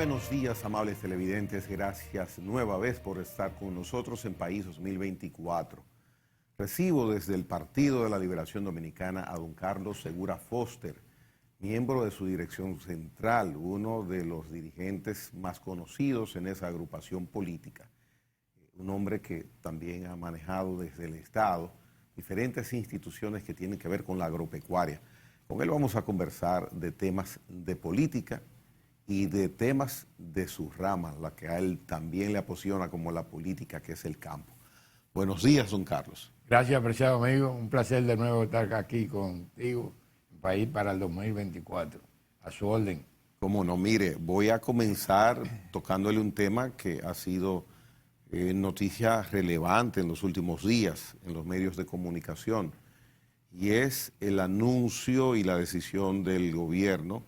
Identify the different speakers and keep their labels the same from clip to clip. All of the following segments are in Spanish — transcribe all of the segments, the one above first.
Speaker 1: buenos días, amables televidentes. Gracias nueva vez por estar con nosotros en País 2024. Recibo desde el Partido de la Liberación Dominicana a don Carlos Segura Foster, miembro de su dirección central, uno de los dirigentes más conocidos en esa agrupación política. Un hombre que también ha manejado desde el Estado diferentes instituciones que tienen que ver con la agropecuaria. Con él vamos a conversar de temas de política y de temas de su rama, la que a él también le apasiona como la política, que es el campo. Buenos días, don Carlos.
Speaker 2: Gracias, apreciado amigo. Un placer de nuevo estar aquí contigo en País para el 2024. A su orden.
Speaker 1: Cómo no, mire, voy a comenzar tocándole un tema que ha sido noticia relevante en los últimos días en los medios de comunicación, y es el anuncio y la decisión del gobierno,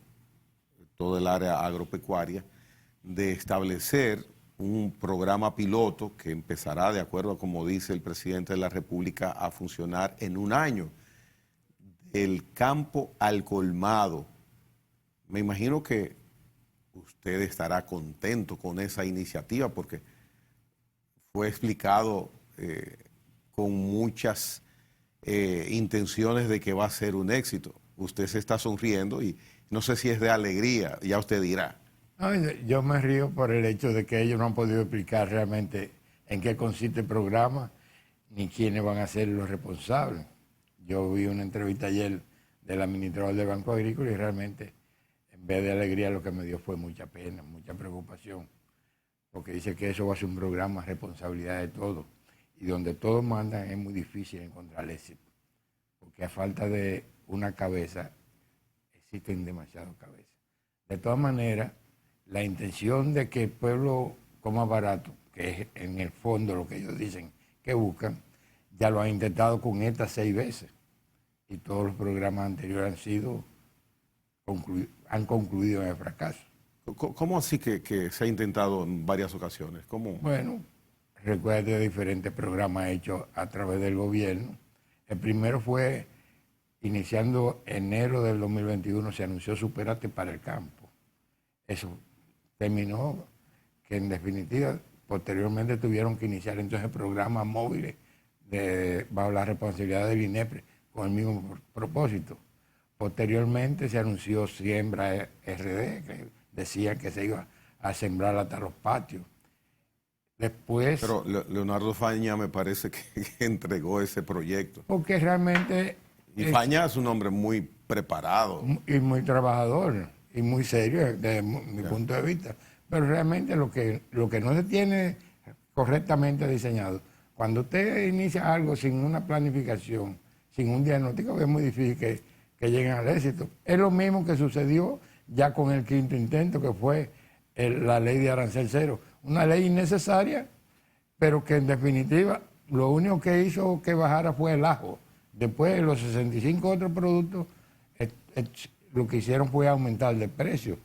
Speaker 1: todo el área agropecuaria, de establecer un programa piloto que empezará, de acuerdo a como dice el presidente de la República, a funcionar en un año, del campo al colmado. Me imagino que usted estará contento con esa iniciativa porque fue explicado con muchas intenciones de que va a ser un éxito. Usted se está sonriendo y no sé si es de alegría, ya usted dirá.
Speaker 2: No, yo me río por el hecho de que ellos no han podido explicar realmente en qué consiste el programa ni quiénes van a ser los responsables. Yo vi una entrevista ayer del administrador del Banco Agrícola y realmente en vez de alegría lo que me dio fue mucha pena, mucha preocupación, porque dice que eso va a ser un programa responsabilidad de todos y donde todos mandan es muy difícil encontrar éxito, porque a falta de una cabeza existen demasiadas cabezas. De todas maneras, la intención de que el pueblo coma barato, que es en el fondo lo que ellos dicen que buscan, ya lo han intentado con estas 6 veces y todos los programas anteriores han concluido en el fracaso.
Speaker 1: ¿Cómo así que se ha intentado en varias ocasiones? ¿Cómo?
Speaker 2: Bueno, recuerdo de diferentes programas hechos a través del gobierno. El primero fue, iniciando enero del 2021, se anunció Supérate para el campo. Eso terminó que en definitiva posteriormente tuvieron que iniciar entonces programas móviles bajo la responsabilidad del INEPRE con el mismo propósito. Posteriormente se anunció Siembra RD, que decía que se iba a sembrar hasta los patios. Después...
Speaker 1: Pero Leonardo Faña me parece que entregó ese proyecto.
Speaker 2: Porque realmente...
Speaker 1: Y Faña es un hombre muy preparado.
Speaker 2: Y muy trabajador, y muy serio desde mi punto de vista. Pero realmente lo que no se tiene correctamente diseñado, cuando usted inicia algo sin una planificación, sin un diagnóstico, es muy difícil que lleguen al éxito. Es lo mismo que sucedió ya con el 5º intento, que fue la ley de arancel cero. Una ley innecesaria, pero que en definitiva lo único que hizo que bajara fue el ajo. Después los 65 otros productos, lo que hicieron fue aumentar de precio.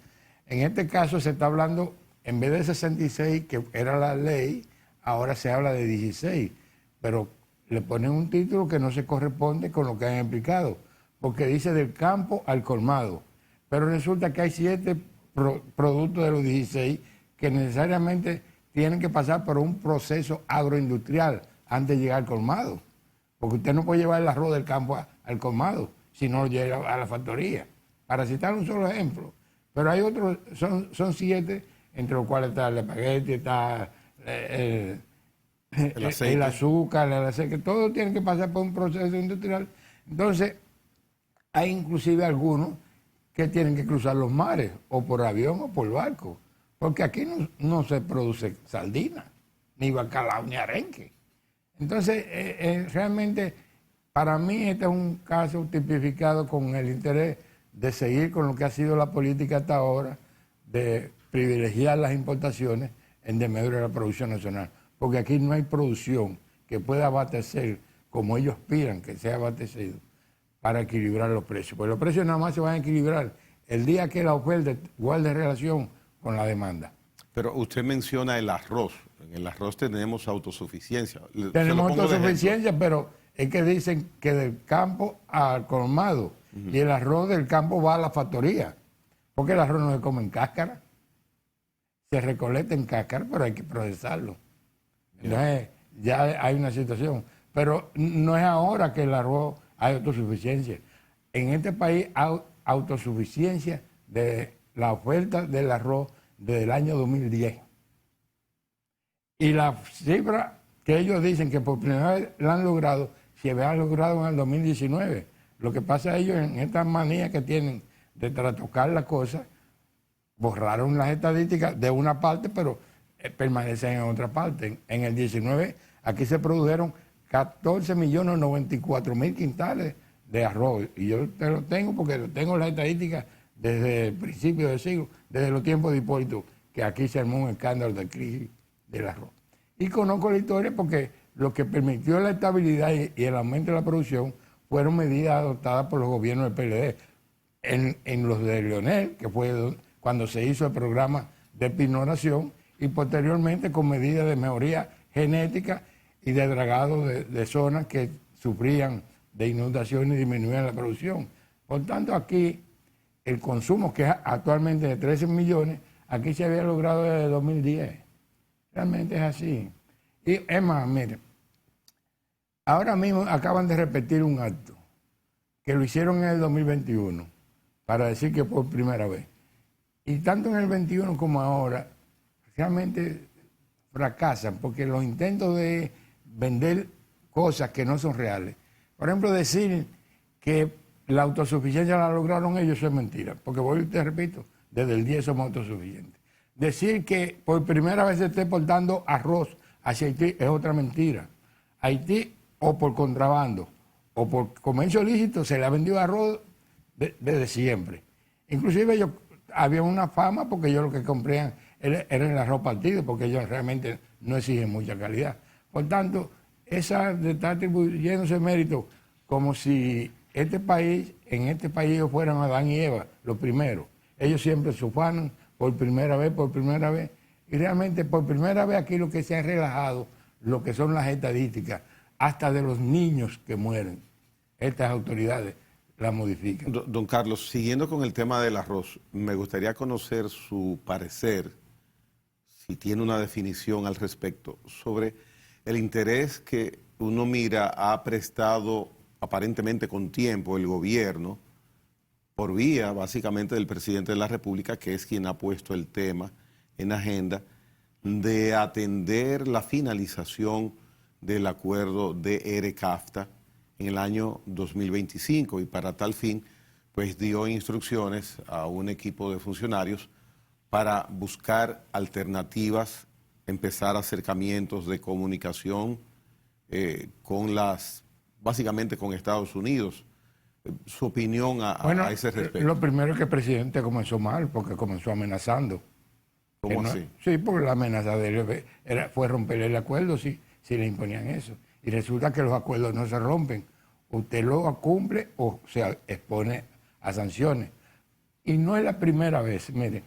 Speaker 2: En este caso se está hablando, en vez de 66, que era la ley, ahora se habla de 16, pero le ponen un título que no se corresponde con lo que han explicado, porque dice del campo al colmado, pero resulta que hay 7 productos de los 16 que necesariamente tienen que pasar por un proceso agroindustrial antes de llegar al colmado, porque usted no puede llevar el arroz del campo al colmado si no lo lleva a la factoría, para citar un solo ejemplo. Pero hay otros, son 7, entre los cuales está el espagueti, está el azúcar, el aceite, todo tiene que pasar por un proceso industrial. Entonces, hay inclusive algunos que tienen que cruzar los mares, o por avión o por barco, porque aquí no se produce sardina, ni bacalao, ni arenque. Entonces, realmente, para mí este es un caso tipificado con el interés de seguir con lo que ha sido la política hasta ahora, de privilegiar las importaciones en desmedro de la producción nacional, porque aquí no hay producción que pueda abastecer como ellos aspiran que sea abastecido para equilibrar los precios. Pues los precios nada más se van a equilibrar el día que la oferta guarde relación con la demanda.
Speaker 1: Pero usted menciona el arroz. En el arroz tenemos autosuficiencia.
Speaker 2: Tenemos autosuficiencia, pero es que dicen que del campo al colmado, y el arroz del campo va a la factoría, porque el arroz no se come en cáscara. se recolecta en cáscara, pero hay que procesarlo. Entonces, ya hay una situación. Pero no es ahora que el arroz hay autosuficiencia. En este país hay autosuficiencia de la oferta del arroz desde el año 2010. Y la cifra que ellos dicen que por primera vez la han logrado, se había logrado en el 2019. Lo que pasa es ellos en esta manía que tienen de trastocar las cosas, borraron las estadísticas de una parte, pero permanecen en otra parte. En el 19 aquí se produjeron 14.094.000 quintales de arroz. Y yo te lo tengo porque tengo las estadísticas desde el principio del siglo, desde los tiempos de Hipólito, que aquí se armó un escándalo de crisis del arroz. Y conozco la historia porque lo que permitió la estabilidad y el aumento de la producción fueron medidas adoptadas por los gobiernos del PLD. En los de Leonel, que fue cuando se hizo el programa de pinoración, y posteriormente con medidas de mejoría genética y de dragado de zonas que sufrían de inundaciones y disminuían la producción. Por tanto, aquí el consumo, que es actualmente de 13 millones, aquí se había logrado desde 2010. Realmente es así. Y es más, miren, ahora mismo acaban de repetir un acto que lo hicieron en el 2021 para decir que por primera vez. Y tanto en el 21 como ahora realmente fracasan porque los intentos de vender cosas que no son reales. Por ejemplo, decir que la autosuficiencia la lograron ellos, eso es mentira. Porque voy y te repito, desde el 10 somos autosuficientes. Decir que por primera vez se esté portando arroz hacia Haití es otra mentira. Haití, o por contrabando, o por comercio ilícito, se le ha vendido arroz desde siempre. Inclusive ellos había una fama porque ellos lo que compraban era el arroz partido, porque ellos realmente no exigen mucha calidad. Por tanto, esa de estar atribuyéndose mérito como si en este país ellos fueran Adán y Eva, los primeros. Ellos siempre se ufanan por primera vez, y realmente por primera vez aquí lo que se ha relajado, lo que son las estadísticas, hasta de los niños que mueren, estas autoridades la modifican.
Speaker 1: Don Carlos, siguiendo con el tema del arroz, me gustaría conocer su parecer, si tiene una definición al respecto, sobre el interés que uno mira ha prestado aparentemente con tiempo el gobierno, por vía básicamente del presidente de la República, que es quien ha puesto el tema en agenda, de atender la finalización del acuerdo de ERE-CAFTA en el año 2025, y para tal fin pues dio instrucciones a un equipo de funcionarios para buscar alternativas, empezar acercamientos de comunicación básicamente con Estados Unidos. Su opinión a ese respecto.
Speaker 2: Lo primero es que el presidente comenzó mal, porque comenzó amenazando.
Speaker 1: ¿Cómo así?
Speaker 2: Sí, porque la amenaza de él fue romper el acuerdo si le imponían eso. Y resulta que los acuerdos no se rompen. Usted lo cumple o se expone a sanciones. Y no es la primera vez, mire.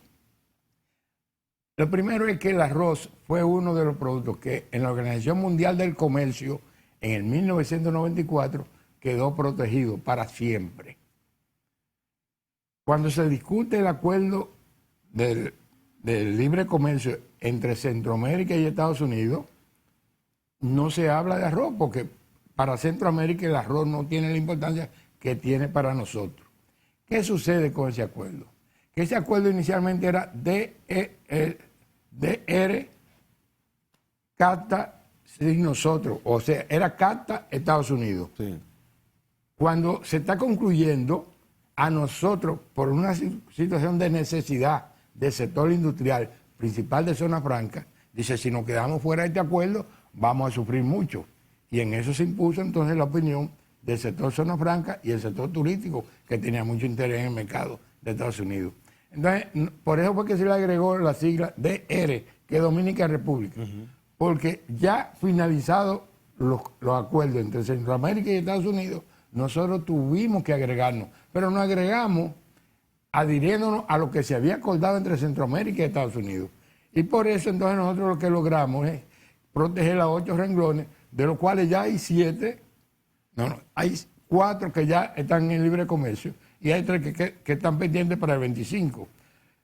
Speaker 2: Lo primero es que el arroz fue uno de los productos que en la Organización Mundial del Comercio, en el 1994, quedó protegido para siempre. Cuando se discute el acuerdo del libre comercio entre Centroamérica y Estados Unidos, no se habla de arroz, porque para Centroamérica el arroz no tiene la importancia que tiene para nosotros. ¿Qué sucede con ese acuerdo? Que ese acuerdo inicialmente era DR, CAFTA, sin nosotros, o sea, era CAFTA Estados Unidos.
Speaker 1: Sí.
Speaker 2: Cuando se está concluyendo, a nosotros, por una situación de necesidad del sector industrial, principal de Zona Franca, dice, si nos quedamos fuera de este acuerdo, vamos a sufrir mucho. Y en eso se impuso entonces la opinión del sector Zona Franca y el sector turístico, que tenía mucho interés en el mercado de Estados Unidos. Entonces, por eso fue que se le agregó la sigla DR, que es Dominica República, porque ya finalizados los acuerdos entre Centroamérica y Estados Unidos, nosotros tuvimos que agregarnos, pero nos agregamos adhiriéndonos a lo que se había acordado entre Centroamérica y Estados Unidos. Y por eso entonces nosotros lo que logramos es proteger a 8 renglones, de los cuales ya hay 7, hay 4 que ya están en libre comercio y hay 3 que están pendientes para el 25.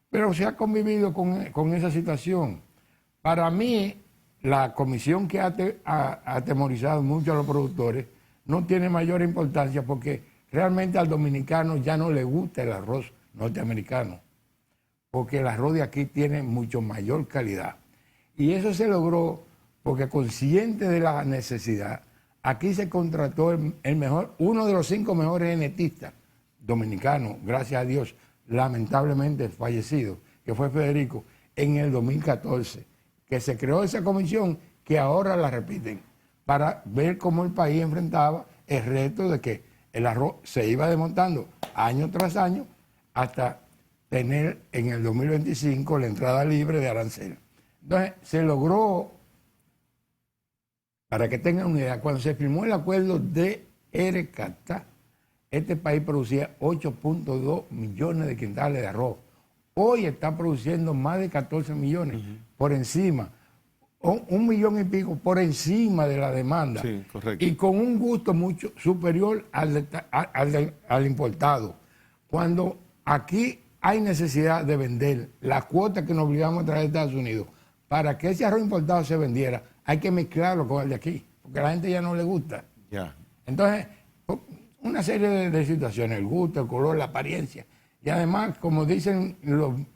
Speaker 2: Pero se ha convivido con esa situación. Para mí, la comisión que ha atemorizado mucho a los productores no tiene mayor importancia porque realmente al dominicano ya no le gusta el arroz norteamericano, porque el arroz de aquí tiene mucho mayor calidad. Y eso se logró porque consciente de la necesidad, aquí se contrató uno de los 5 mejores genetistas dominicanos, gracias a Dios, lamentablemente fallecido, que fue Federico, en el 2014, que se creó esa comisión que ahora la repiten, para ver cómo el país enfrentaba el reto de que el arroz se iba desmontando año tras año hasta tener en el 2025 la entrada libre de arancel. Entonces, se logró, para que tengan una idea, cuando se firmó el acuerdo de Erecata, este país producía 8.2 millones de quintales de arroz. Hoy está produciendo más de 14 millones, por encima, 1 millón y pico por encima de la demanda.
Speaker 1: Sí, correcto.
Speaker 2: Y con un gusto mucho superior al importado. Cuando aquí hay necesidad de vender la cuota que nos obligamos a traer de Estados Unidos, para que ese arroz importado se vendiera, hay que mezclarlo con el de aquí, porque a la gente ya no le gusta.
Speaker 1: Ya.
Speaker 2: Entonces, una serie de situaciones, el gusto, el color, la apariencia. Y además, como dicen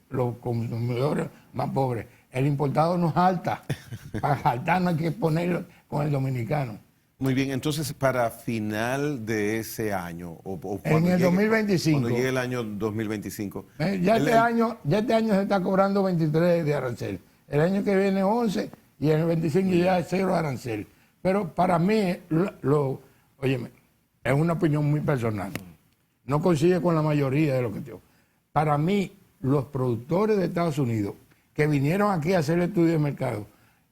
Speaker 2: los consumidores más pobres, el importado no jalta. Para jaltar no hay que ponerlo con el dominicano.
Speaker 1: Muy bien, entonces para final de ese año, o
Speaker 2: En el 2025.
Speaker 1: Cuando llegue el año 2025.
Speaker 2: Ya este año se está cobrando 23 de arancel. El año que viene 11 y en el 25 ya es 0 de arancel. Pero para mí, óyeme, es una opinión muy personal. No coincide con la mayoría de lo que digo. Para mí, los productores de Estados Unidos que vinieron aquí a hacer el estudio de mercado,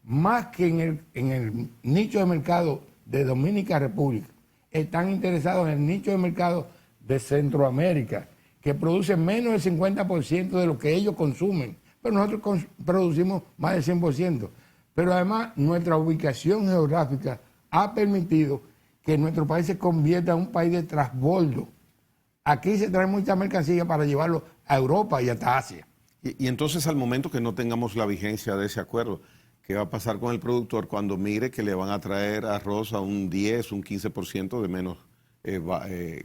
Speaker 2: más que en el nicho de mercado de Dominica República, están interesados en el nicho de mercado de Centroamérica, que produce menos del 50% de lo que ellos consumen, pero nosotros producimos más del 100%. Pero además, nuestra ubicación geográfica ha permitido que nuestro país se convierta en un país de transbordo. Aquí se trae mucha mercancía para llevarlo a Europa y hasta Asia.
Speaker 1: Y entonces, al momento que no tengamos la vigencia de ese acuerdo, ¿qué va a pasar con el productor cuando mire que le van a traer arroz a un 10, un 15% de menos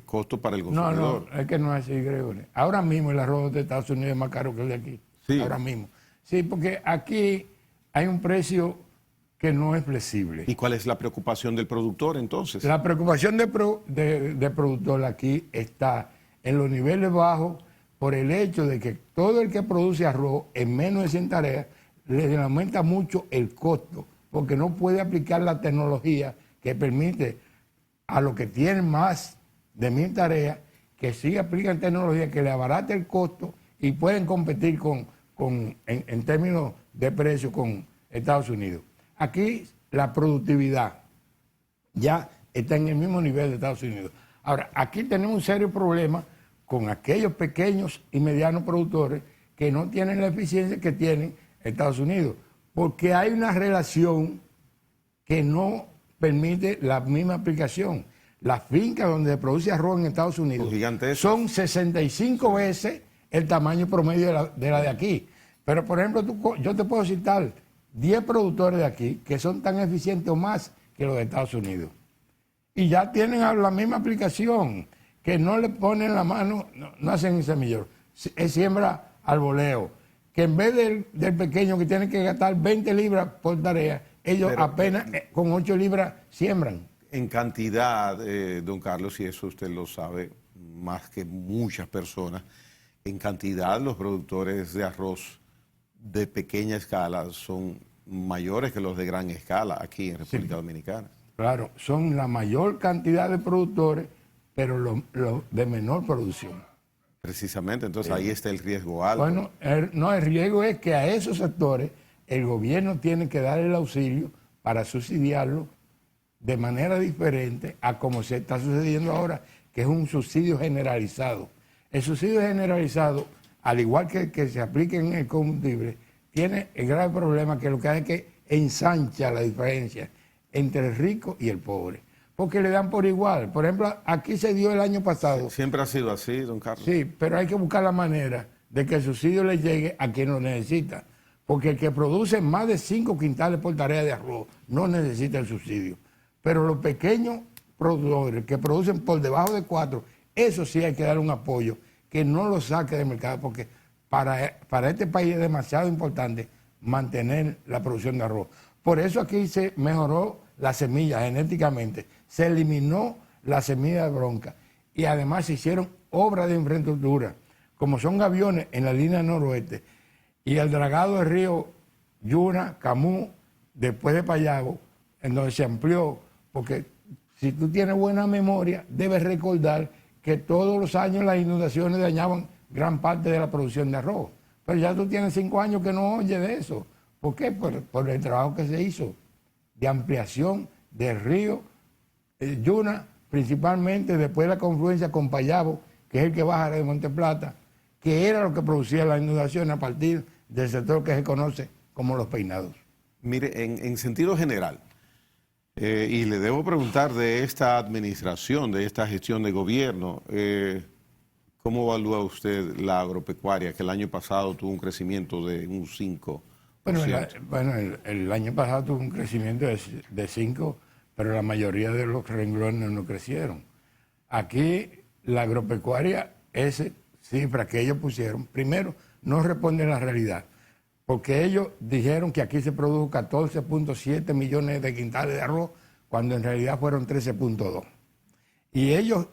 Speaker 1: costo para el consumidor?
Speaker 2: No, es que no es así, Gregorio. Ahora mismo el arroz de Estados Unidos es más caro que el de aquí.
Speaker 1: Sí.
Speaker 2: Ahora mismo. Sí, porque aquí hay un precio que no es flexible.
Speaker 1: ¿Y cuál es la preocupación del productor entonces?
Speaker 2: La preocupación del productor aquí está en los niveles bajos por el hecho de que todo el que produce arroz en menos de 100 tareas le aumenta mucho el costo, porque no puede aplicar la tecnología que permite a los que tienen más de 1000 tareas que sí aplican tecnología que le abarate el costo y pueden competir en términos de precio con Estados Unidos. Aquí la productividad ya está en el mismo nivel de Estados Unidos. Ahora, aquí tenemos un serio problema con aquellos pequeños y medianos productores que no tienen la eficiencia que tienen Estados Unidos, porque hay una relación que no permite la misma aplicación. Las fincas donde se produce arroz en Estados Unidos son 65 veces el tamaño promedio de la de aquí. Pero, por ejemplo, yo te puedo citar 10 productores de aquí que son tan eficientes o más que los de Estados Unidos. Y ya tienen la misma aplicación, que no le ponen la mano, no hacen semillero, es siembra al voleo, que en vez del pequeño que tiene que gastar 20 libras por tarea, ellos apenas con 8 libras siembran.
Speaker 1: En cantidad, don Carlos, y eso usted lo sabe más que muchas personas, en cantidad los productores de arroz de pequeña escala son mayores que los de gran escala aquí en República Dominicana.
Speaker 2: Claro, son la mayor cantidad de productores, pero los de menor producción.
Speaker 1: Precisamente, entonces ahí está el riesgo alto.
Speaker 2: Bueno, el riesgo es que a esos sectores el gobierno tiene que dar el auxilio para subsidiarlo de manera diferente a como se está sucediendo ahora, que es un subsidio generalizado. El subsidio generalizado, al igual que se aplique en el combustible, tiene el grave problema que lo que hace es que ensancha la diferencia entre el rico y el pobre, porque le dan por igual. Por ejemplo, aquí se dio el año pasado.
Speaker 1: Siempre ha sido así, don Carlos.
Speaker 2: Sí, pero hay que buscar la manera de que el subsidio le llegue a quien lo necesita. Porque el que produce más de 5 quintales por tarea de arroz no necesita el subsidio. Pero los pequeños productores que producen por debajo de 4, eso sí hay que dar un apoyo, que no lo saque del mercado, porque para este país es demasiado importante mantener la producción de arroz. Por eso aquí se mejoró la semilla genéticamente, se eliminó la semilla de bronca y además se hicieron obras de infraestructura, como son aviones en la línea noroeste y el dragado del río Yuna, Camú, después de Payago, en donde se amplió, porque si tú tienes buena memoria, debes recordar que todos los años las inundaciones dañaban gran parte de la producción de arroz. Pero ya tú tienes 5 años que no oyes de eso. ¿Por qué? Por el trabajo que se hizo de ampliación del río Yuna, principalmente después de la confluencia con Payabo, que es el que baja de Monte Plata, que era lo que producía la inundación a partir del sector que se conoce como Los Peinados.
Speaker 1: Mire, en sentido general, y le debo preguntar de esta administración, de esta gestión de gobierno, ¿cómo evalúa usted la agropecuaria, que el año pasado tuvo un crecimiento de un 5%?
Speaker 2: Bueno, el año pasado tuvo un crecimiento de 5%, pero la mayoría de los renglones no crecieron. Aquí la agropecuaria, esa cifra que ellos pusieron, primero, no responde a la realidad, porque ellos dijeron que aquí se produjo 14.7 millones de quintales de arroz, cuando en realidad fueron 13.2. Y ellos,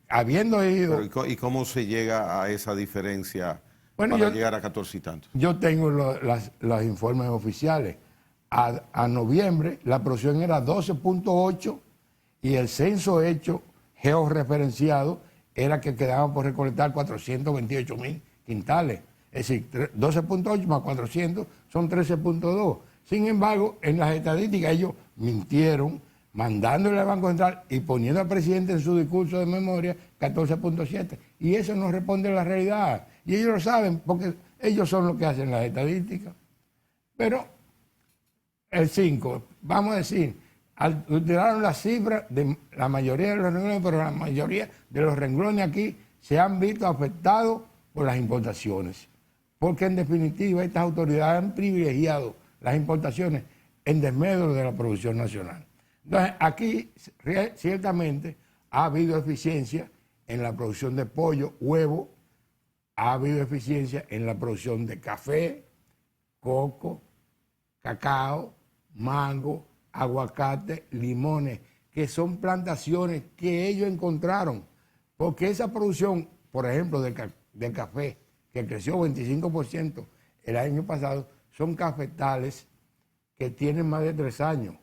Speaker 2: habiendo ido...
Speaker 1: ¿Y cómo se llega a esa diferencia para llegar a 14 y tantos?
Speaker 2: Yo tengo los informes oficiales. A noviembre la producción era 12.8 y el censo hecho georreferenciado era que quedaban por recolectar 428.000 quintales. Es decir, 12.8 más 400 son 13.2. Sin embargo, en las estadísticas ellos mintieron, mandándole al Banco Central y poniendo al presidente en su discurso de memoria 14.7. Y eso no responde a la realidad. Y ellos lo saben porque ellos son los que hacen las estadísticas. Pero el 5, vamos a decir, utilizaron las cifras de la mayoría de los renglones, pero la mayoría de los renglones aquí se han visto afectados por las importaciones. Porque en definitiva estas autoridades han privilegiado las importaciones en desmedro de la producción nacional. Entonces aquí ciertamente ha habido eficiencia en la producción de pollo, huevo, ha habido eficiencia en la producción de café, coco, cacao, mango, aguacate, limones, que son plantaciones que ellos encontraron. Porque esa producción, por ejemplo, del café, que creció 25% el año pasado, son cafetales que tienen más de 3 años.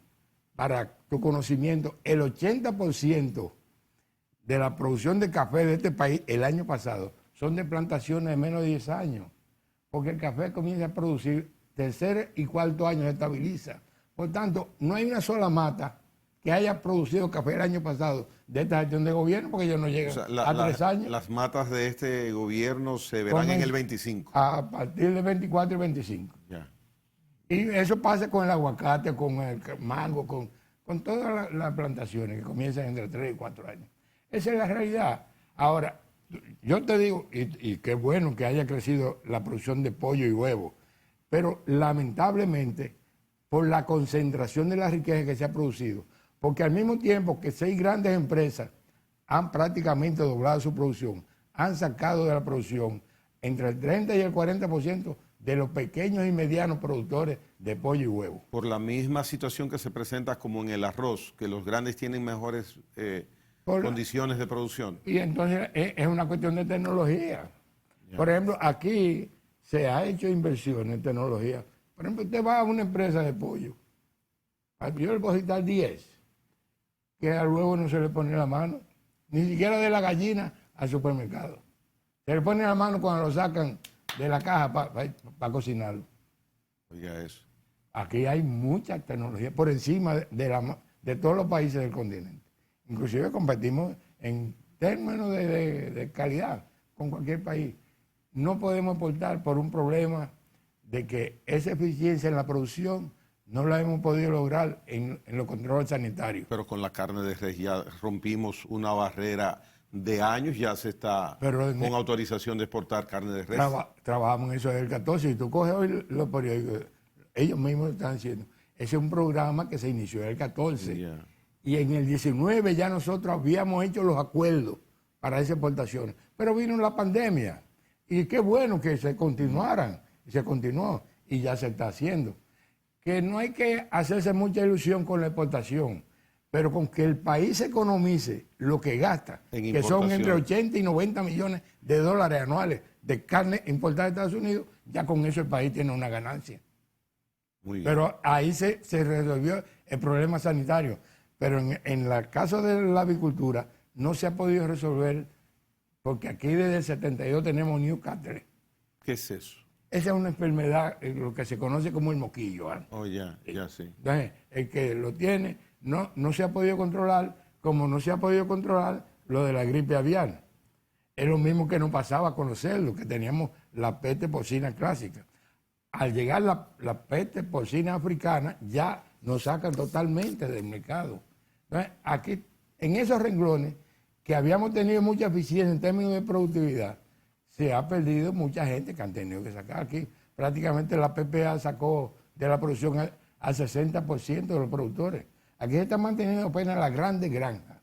Speaker 2: Para tu conocimiento, el 80% de la producción de café de este país el año pasado son de plantaciones de menos de 10 años. Porque el café comienza a producir tercer y cuarto año, se estabiliza. Por tanto, no hay una sola mata que haya producido café el año pasado de esta gestión de gobierno, porque ellos no llegan a 3 años.
Speaker 1: Las matas de este gobierno se verán en el 25.
Speaker 2: A partir del 24 y 25.
Speaker 1: Ya.
Speaker 2: Y eso pasa con el aguacate, con el mango, con todas las plantaciones que comienzan entre 3 y 4 años. Esa es la realidad. Ahora, yo te digo, y qué bueno que haya crecido la producción de pollo y huevo, pero lamentablemente, por la concentración de la riqueza que se ha producido, porque al mismo tiempo que 6 grandes empresas han prácticamente doblado su producción, han sacado de la producción entre el 30 y el 40% de los pequeños y medianos productores de pollo y huevo.
Speaker 1: Por la misma situación que se presenta como en el arroz, que los grandes tienen mejores condiciones de producción.
Speaker 2: Y entonces es una cuestión de tecnología.
Speaker 1: Ya.
Speaker 2: Por ejemplo, aquí se ha hecho inversión en tecnología. Por ejemplo, usted va a una empresa de pollo, yo le puedo citar 10, que al huevo no se le pone la mano, ni siquiera de la gallina al supermercado. Se le pone la mano cuando lo sacan de la caja para cocinarlo.
Speaker 1: Oiga eso.
Speaker 2: Aquí hay mucha tecnología por encima de todos los países del continente. Inclusive competimos en términos de calidad con cualquier país. No podemos exportar por un problema de que esa eficiencia en la producción no la hemos podido lograr en los controles sanitarios.
Speaker 1: Pero con la carne de res ya rompimos una barrera de años ya se está con autorización de exportar carne de res.
Speaker 2: Trabajamos en eso desde el 14 y tú coges hoy los periódicos, ellos mismos están diciendo, ese es un programa que se inició en el 14 y en el 19 ya nosotros habíamos hecho los acuerdos para esa exportación, pero vino la pandemia y qué bueno que se continuaran, y se continuó y ya se está haciendo. Que no hay que hacerse mucha ilusión con la exportación, pero con que el país economice lo que gasta, que son entre 80 y 90 millones de dólares anuales de carne importada de Estados Unidos, ya con eso el país tiene una ganancia. Muy bien. Pero ahí se resolvió el problema sanitario. Pero en el caso de la avicultura no se ha podido resolver porque aquí desde el 72 tenemos Newcastle.
Speaker 1: ¿Qué es eso?
Speaker 2: Esa es una enfermedad, lo que se conoce como el moquillo.
Speaker 1: Oh, ya sí.
Speaker 2: Entonces, el que lo tiene no se ha podido controlar, como no se ha podido controlar lo de la gripe aviar. Es lo mismo que nos pasaba con los cerdos, que teníamos la peste porcina clásica. Al llegar la peste porcina africana, ya nos sacan totalmente del mercado. Entonces, aquí, en esos renglones, que habíamos tenido mucha eficiencia en términos de productividad, se ha perdido mucha gente que han tenido que sacar aquí. Prácticamente la PPA sacó de la producción al 60% de los productores. Aquí se está manteniendo apenas las grandes granjas.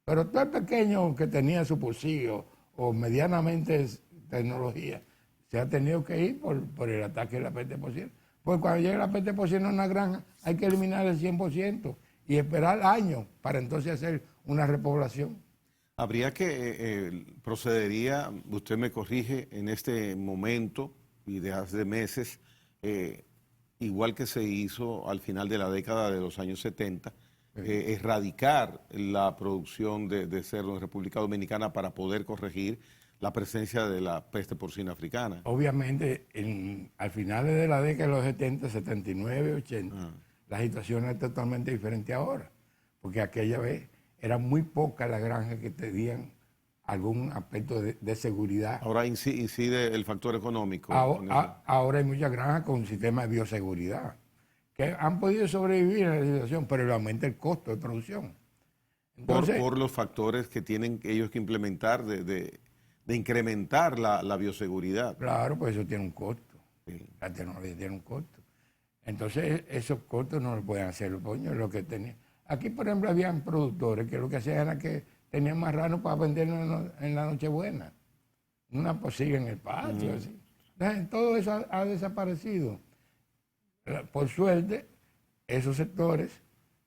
Speaker 2: Pero todo el pequeño que tenía su pocillo o medianamente tecnología, se ha tenido que ir por el ataque de la peste porcina. Porque cuando llegue la peste porcina en una granja, hay que eliminar el 100% y esperar años para entonces hacer una repoblación.
Speaker 1: Habría que, procedería, usted me corrige, en este momento y de hace meses, igual que se hizo al final de la década de los años 70, erradicar la producción de cerdo en República Dominicana para poder corregir la presencia de la peste porcina africana.
Speaker 2: Obviamente, al final de la década de los 70, 79, 80, la situación es totalmente diferente ahora, porque aquella vez eran muy pocas las granjas que tenían algún aspecto de seguridad.
Speaker 1: Ahora incide el factor económico.
Speaker 2: Ahora hay muchas granjas con un sistema de bioseguridad que han podido sobrevivir a la situación, pero le aumenta el costo de producción.
Speaker 1: Entonces, por los factores que tienen ellos que implementar de incrementar la bioseguridad.
Speaker 2: Claro, pues eso tiene un costo. Sí. La tecnología tiene un costo. Entonces, esos costos no lo pueden hacer los poños, lo que tenían. Aquí, por ejemplo, habían productores que lo que hacían era que tenían marranos para vender en la Nochebuena. Una posilla en el patio, así. Entonces, todo eso ha desaparecido. Por suerte, esos sectores,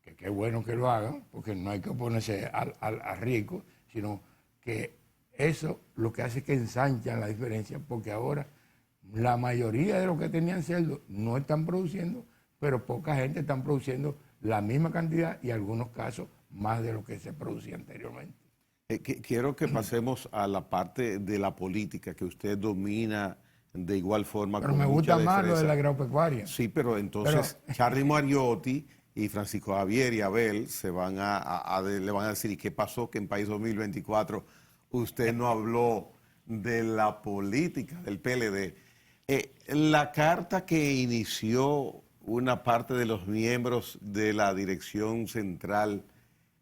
Speaker 2: que qué bueno que lo hagan, porque no hay que oponerse a rico, sino que eso lo que hace es que ensanchan la diferencia, porque ahora la mayoría de los que tenían cerdo no están produciendo, pero poca gente están produciendo la misma cantidad y en algunos casos más de lo que se producía anteriormente.
Speaker 1: Quiero que pasemos a la parte de la política que usted domina de igual forma.
Speaker 2: Pero me gusta más lo de la agropecuaria.
Speaker 1: Sí, pero entonces Charly Mariotti y Francisco Javier y Abel le van a decir, ¿y qué pasó que en País 2024 usted no habló de la política del PLD? La carta que inició una parte de los miembros de la dirección central,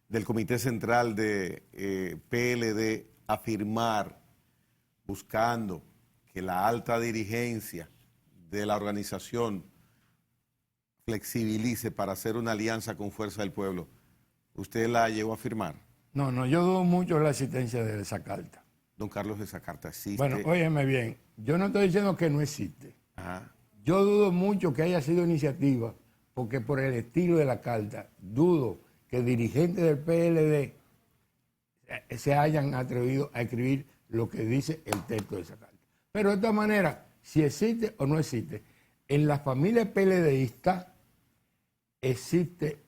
Speaker 1: del comité central de PLD, a firmar, buscando que la alta dirigencia de la organización flexibilice para hacer una alianza con Fuerza del Pueblo. ¿Usted la llegó a firmar?
Speaker 2: No, yo dudo mucho de la existencia de esa carta.
Speaker 1: Don Carlos, esa carta existe.
Speaker 2: Bueno, óyeme bien, yo no estoy diciendo que no existe.
Speaker 1: Ajá.
Speaker 2: Yo dudo mucho que haya sido iniciativa, porque por el estilo de la carta, dudo que dirigentes del PLD se hayan atrevido a escribir lo que dice el texto de esa carta. Pero de todas maneras, si existe o no existe, en la familia PLDista existe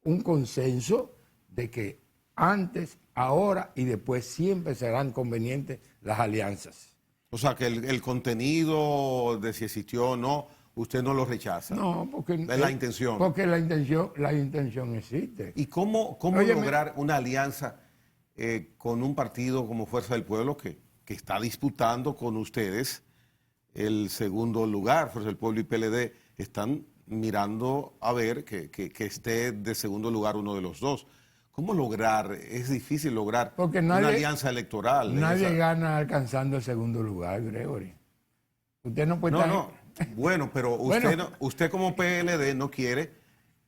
Speaker 2: un consenso de que antes, ahora y después siempre serán convenientes las alianzas.
Speaker 1: O sea, que el contenido de si existió o no, usted no lo rechaza.
Speaker 2: No, porque
Speaker 1: es la intención.
Speaker 2: Porque la intención existe.
Speaker 1: ¿Y cómo lograr una alianza con un partido como Fuerza del Pueblo que está disputando con ustedes el segundo lugar? Fuerza del Pueblo y PLD están mirando a ver que esté de segundo lugar uno de los dos. ¿Cómo lograr? Es difícil lograr
Speaker 2: Porque
Speaker 1: una alianza electoral.
Speaker 2: Nadie gana alcanzando el segundo lugar, Gregory. Usted no puede estar...
Speaker 1: Bueno, pero usted como PLD no quiere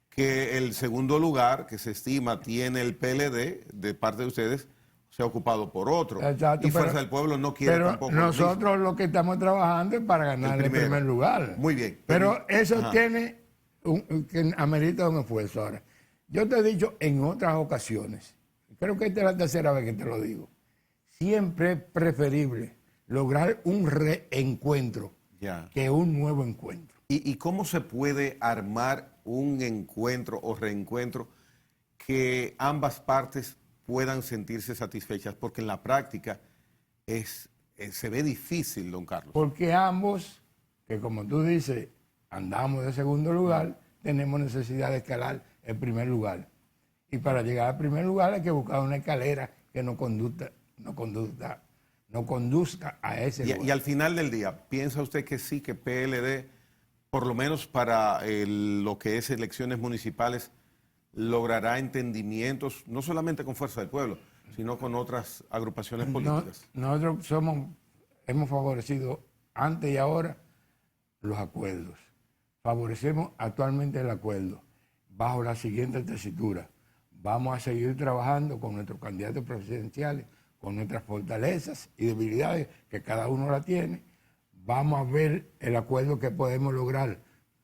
Speaker 1: que el segundo lugar que se estima tiene el PLD de parte de ustedes sea ocupado por otro.
Speaker 2: Exacto,
Speaker 1: y Fuerza del Pueblo no quiere tampoco.
Speaker 2: Nosotros lo que estamos trabajando es para ganar el primer lugar.
Speaker 1: Muy bien.
Speaker 2: Pero eso tiene que amerita un esfuerzo. Ahora, yo te he dicho en otras ocasiones, creo que esta es la tercera vez que te lo digo, siempre es preferible lograr un reencuentro que un nuevo encuentro.
Speaker 1: ¿Y cómo se puede armar un encuentro o reencuentro que ambas partes puedan sentirse satisfechas? Porque en la práctica se ve difícil, don Carlos.
Speaker 2: Porque ambos, que como tú dices, andamos de segundo lugar, tenemos necesidad de escalar el primer lugar. Y para llegar al primer lugar hay que buscar una escalera que no conduzca a ese lugar.
Speaker 1: Y al final del día, ¿piensa usted que sí, que PLD, por lo menos para lo que es elecciones municipales, logrará entendimientos, no solamente con Fuerza del Pueblo, sino con otras agrupaciones políticas?
Speaker 2: Nosotros hemos favorecido antes y ahora los acuerdos. Favorecemos actualmente el acuerdo bajo la siguiente tesitura. Vamos a seguir trabajando con nuestros candidatos presidenciales, con nuestras fortalezas y debilidades, que cada uno la tiene. Vamos a ver el acuerdo que podemos lograr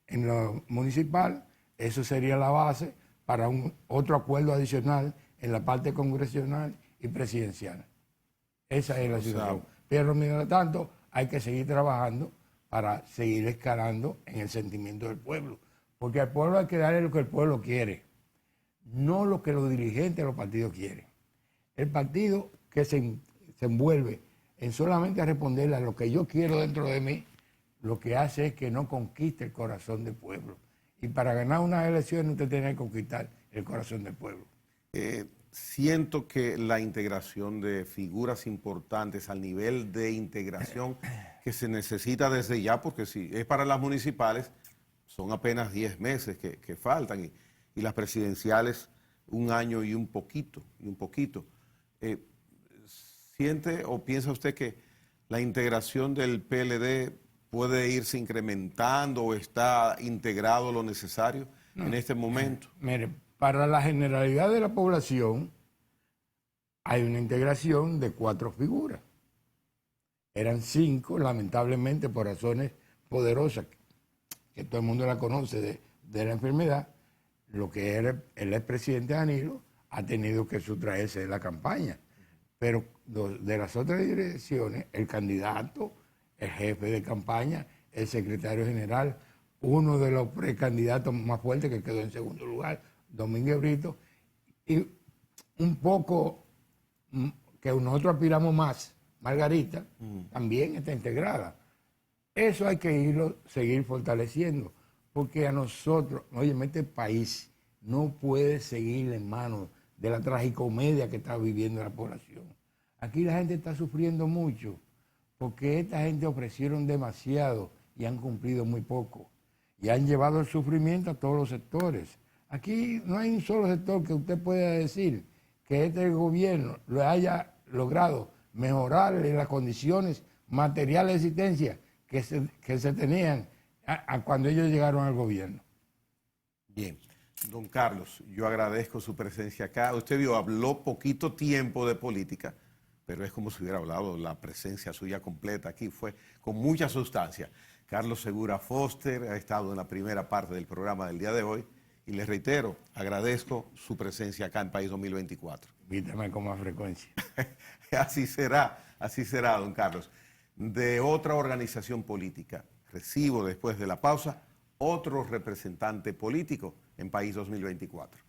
Speaker 2: en lo municipal. Eso sería la base para otro acuerdo adicional en la parte congresional y presidencial. Esa es la situación. Pero mientras tanto, hay que seguir trabajando para seguir escalando en el sentimiento del pueblo. Porque al pueblo hay que darle lo que el pueblo quiere, no lo que los dirigentes de los partidos quieren. El partido que se envuelve en solamente responderle a lo que yo quiero dentro de mí, lo que hace es que no conquiste el corazón del pueblo. Y para ganar unas elecciones usted tiene que conquistar el corazón del pueblo.
Speaker 1: Siento que la integración de figuras importantes al nivel de integración que se necesita desde ya, porque si es para las municipales, son apenas 10 meses que faltan, y las presidenciales 1 año y un poquito. ¿Siente o piensa usted que la integración del PLD puede irse incrementando o está integrado lo necesario en este momento?
Speaker 2: Mire, para la generalidad de la población hay una integración de 4 figuras. Eran 5, lamentablemente, por razones poderosas, que todo el mundo la conoce de la enfermedad. Lo que era el expresidente Danilo ha tenido que sustraerse de la campaña. Pero de las otras direcciones, el candidato, el jefe de campaña, el secretario general, uno de los precandidatos más fuertes que quedó en segundo lugar, Domínguez Brito, y un poco que nosotros aspiramos más, Margarita, también está integrada. Eso hay que seguir fortaleciendo, porque a nosotros, oye, este país no puede seguir en manos de la tragicomedia que está viviendo la población. Aquí la gente está sufriendo mucho, porque esta gente ofrecieron demasiado y han cumplido muy poco. Y han llevado el sufrimiento a todos los sectores. Aquí no hay un solo sector que usted pueda decir que este gobierno lo haya logrado mejorar las condiciones materiales de existencia que se tenían cuando ellos llegaron al gobierno.
Speaker 1: Bien. Don Carlos, yo agradezco su presencia acá. Usted habló poquito tiempo de política, pero es como si hubiera hablado la presencia suya completa aquí. Fue con mucha sustancia. Carlos Segura Foster ha estado en la primera parte del programa del día de hoy y les reitero, agradezco su presencia acá en País 2024.
Speaker 2: Invítame con más frecuencia.
Speaker 1: Así será, don Carlos. De otra organización política, recibo después de la pausa otro representante político en País 2024.